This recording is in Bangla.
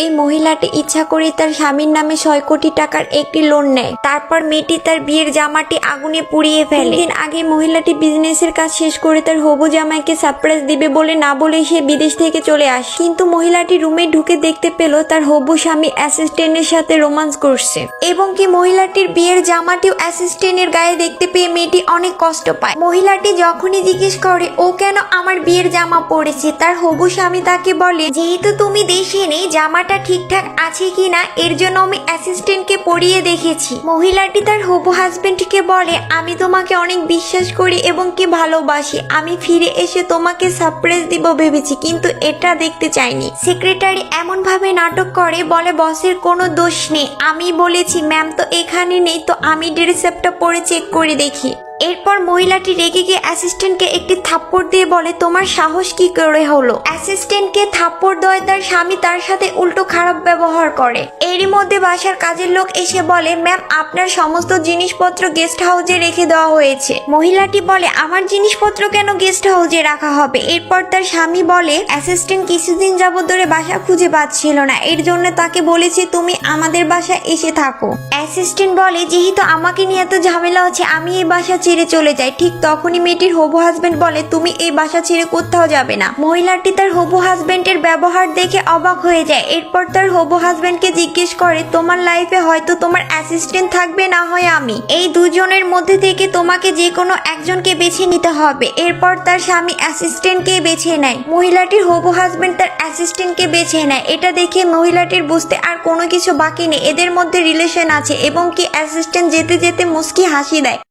এই মহিলাটি ইচ্ছা করে তার স্বামীর নামে 6 কোটি টাকার একটি লোন নেয়। তারপর মেয়েটি তার বিয়ের জামাটি আগুনে পুড়িয়ে ফেলে। দিন আগে মহিলাটি বিজনেসের কাজ শেষ করে তার হবু জামাইকে সারপ্রাইজ দিবে বলে না বলে সে বিদেশ থেকে চলে আসে। কিন্তু মহিলাটি রুমে ঢুকে দেখতে পেল তার হবু স্বামী অ্যাসিস্ট্যান্টের সাথে রোমান্স করছে এবং কি মহিলাটির বিয়ের জামাটিও অ্যাসিস্ট্যান্টের গায়ে দেখতে পেয়ে মেয়েটি অনেক কষ্ট পায়। মহিলাটি যখনই জিজ্ঞেস করে ও কেন আমার বিয়ের জামা পরেছে, তার হবু স্বামী তাকে বলে যেহেতু তুমি দেশে নেই জামাটা ঠিকঠাক আছে কিনা এর জন্য আমি অ্যাসিস্ট্যান্টকে পরিয়ে দেখেছি। মহিলাটি তার হবু হাজবেন্ডকে বলে আমি তোমাকে অনেক বিশ্বাস করি এবং কি ভালোবাসি, আমি ফিরে এসে তোমাকে সারপ্রাইজ দিব ভেবেছি কিন্তু এটা দেখতে চাইনি। সেক্রেটারি এমন ভাবে নাটক করে বলে বসের কোনো দোষ নেই, আমি বলেছি ম্যাম তো এখানে নেই, তো আমি রিসেপ্টটা পরে চেক করে দেখি। এরপর মহিলাটি রেগে গিয়ে অ্যাসিস্ট্যান্টকে একটি থাপ্পড় দিয়ে বলে তোমার সাহস কি করে হলো। অ্যাসিস্ট্যান্টকে থাপ্পড় দেয় তার স্বামী তার সাথে উল্টো খারাপ ব্যবহার করে। এরই মধ্যে বাসার কাজের লোক এসে বলে ম্যাম আপনার সমস্ত জিনিসপত্র গেস্ট হাউসে রেখে দেওয়া হয়েছে। মহিলাটি বলে আমার জিনিসপত্র কেন গেস্ট হাউসে রাখা হবে। এরপর তার স্বামী বলে অ্যাসিস্ট্যান্ট কিছুদিন যাবত ধরে বাসা খুঁজে পাচ্ছিল না, এর জন্য তাকে বলেছে তুমি আমাদের বাসায় এসে থাকো। অ্যাসিস্ট্যান্ট বলে যেহেতু আমাকে নিয়ে এত ঝামেলা হচ্ছে আমি এই বাসা ছেড়ে চলে যায়। ঠিক তখনই মেয়েটির হবু হাজবেন্ড বলে তুমি এই বাসা ছেড়ে কোথাও যাবে না। মহিলাটি তার হবু হাজবেন্ডের ব্যবহার দেখে অবাক হয়ে যায়। এরপর তার হবু হাজবেন্ডকে জিজ্ঞেস করে তোমার লাইফে হয়তো তোমার অ্যাসিস্ট্যান্ট থাকবে না হয় আমি, এই দুজনের মধ্যে থেকে তোমাকে যে কোনো একজনকে বেছে নিতে হবে। এরপর তার স্বামী অ্যাসিস্ট্যান্টকে বেছে নেয়। মহিলাটির হবু হাজবেন্ড তার অ্যাসিস্ট্যান্টকে বেছে নেয়। এটা দেখে মহিলাটির বুঝতে আর কোনো কিছু বাকি নেই, এদের মধ্যে রিলেশন আছে এবং কি অ্যাসিস্ট্যান্ট যেতে যেতে মুস্কি হাসি দেয়।